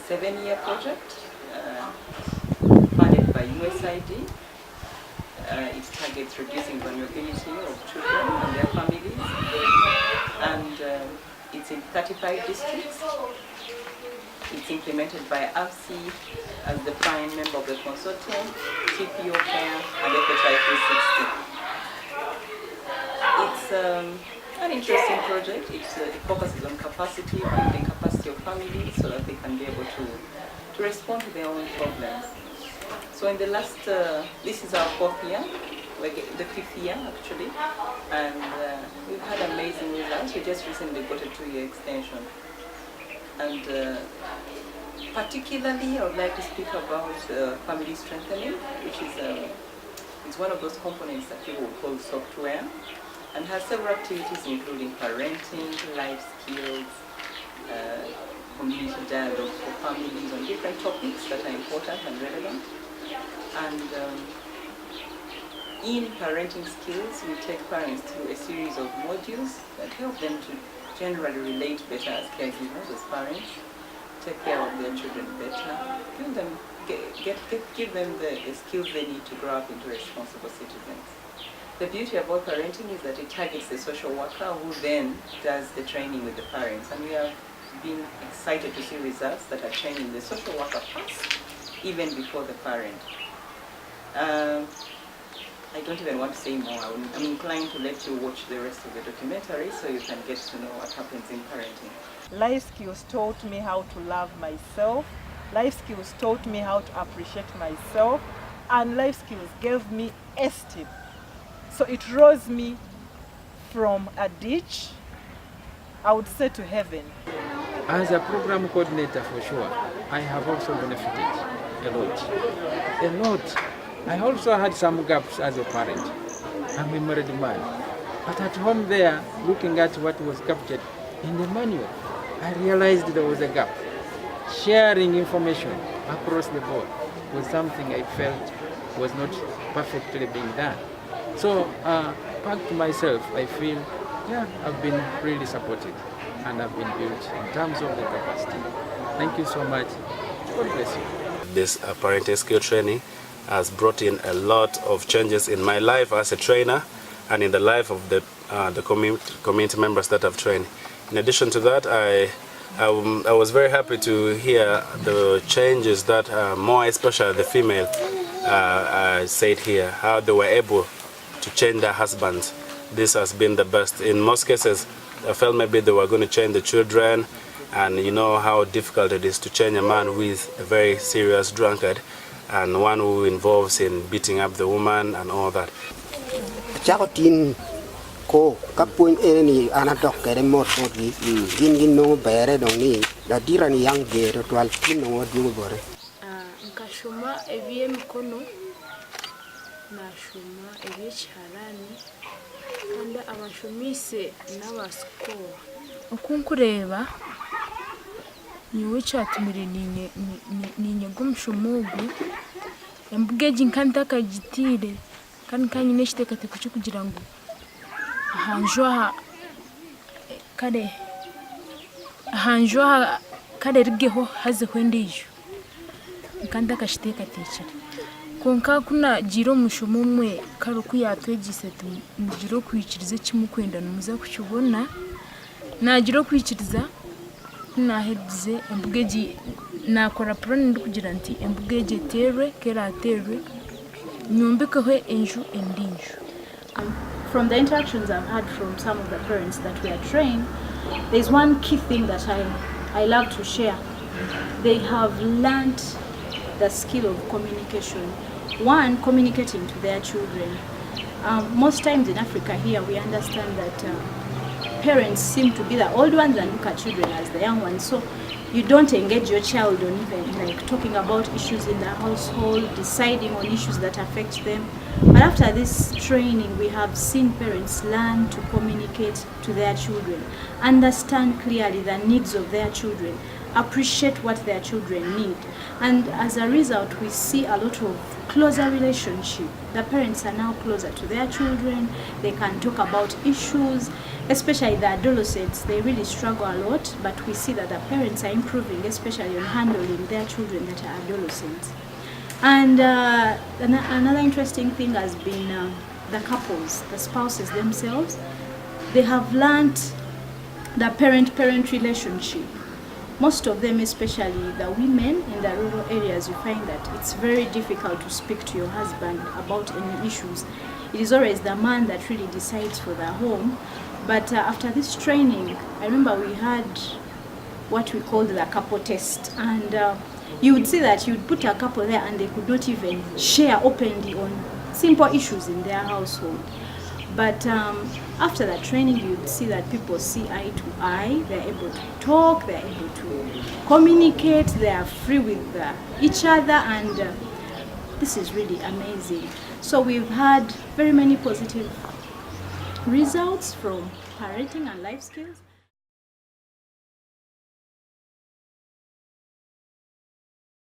7-year project funded by USAID. It targets reducing vulnerability of children and their families, and it's in 35 districts. It's implemented by AFSI as the prime member of the consortium, TPO Care, and FHI 360. It's an interesting project. It focuses on capacity, building capacity of families so that they can be able to respond to their own problems. So in the last, this is our 4th year, the 5th year actually, and we've had amazing results. We just recently got a 2-year extension. And particularly I would like to speak about family strengthening, which is one of those components that people call software, and has several activities including parenting, life skills, community dialogue for families on different topics that are important and relevant. And in parenting skills, we take parents through a series of modules that help them to generally relate better as caregivers, as parents, take care of their children better, give them the skills they need to grow up into responsible citizens. The beauty about parenting is that it targets the social worker who then does the training with the parents, and we have been excited to see results that are training the social worker first, even before the parent. I don't even want to say more. I'm inclined to let you watch the rest of the documentary so you can get to know what happens in parenting. Life skills taught me how to love myself. Life skills taught me how to appreciate myself. And life skills gave me esteem. So it rose me from a ditch, I would say, to heaven. As a program coordinator, for sure, I have also benefited a lot. I also had some gaps as a parent. I'm a married man. But at home there, looking at what was captured in the manual, I realized there was a gap. Sharing information across the board was something I felt was not perfectly being done. So, back to myself, I feel, I've been really supported and I've been built in terms of the capacity. Thank you so much. God bless you. This parenting skill training has brought in a lot of changes in my life as a trainer and in the life of the community members that I've trained. In addition to that, I was very happy to hear the changes that more especially the female said here, how they were able to change their husbands. This has been the best. In most cases, I felt maybe they were going to change the children, and you know how difficult it is to change a man who is a very serious drunkard and one who involves in beating up the woman and all that. Ko kapuin ni anatok kere mot gin no bere doni da dirani yang gero twal no du bore nkashoma ebiye mikono na shoma ebiye charani kandi abashomise n'abasiko okunkureba niwe cyatumire ninye gumshomugu embugeji nkanta kagitire kandi kanyine shitekate kuki kugira ngo ahanjwa kare rigeho haze kwendijo nkanda kashiteka tekera konka kuna jiro mushomumwe karuku yatwegise mujiro kwikirize kimukwenda numuza kucyubona najiro kwikiriza nahebize embugeji nakora plan ndi kugira nti embugeje terwe kera terwe nyombekaho enju endinju. From the interactions I've had from some of the parents that we are trained, there's one key thing that I love to share. They have learned the skill of communication. One, communicating to their children. Most times in Africa here, we understand that parents seem to be the old ones and look at children as the young ones. So you don't engage your child on even like talking about issues in the household, deciding on issues that affect them. But after this training, we have seen parents learn to communicate to their children, understand clearly the needs of their children, appreciate what their children need. And as a result, we see a lot of closer relationship. The parents are now closer to their children. They can talk about issues, especially the adolescents. They really struggle a lot, but we see that the parents are improving, especially on handling their children that are adolescents. And another interesting thing has been the couples, the spouses themselves. They have learned the parent-parent relationship. Most of them, especially the women in the rural areas, you find that it's very difficult to speak to your husband about any issues. It is always the man that really decides for the home. But after this training, I remember we had what we called the couple test. And you would see that you would put a couple there and they could not even share openly on simple issues in their household. But after that training, you would see that people see eye to eye. They're able to talk, they're able to communicate, they are free with each other, and this is really amazing. So we've had very many positive results from parenting and life skills.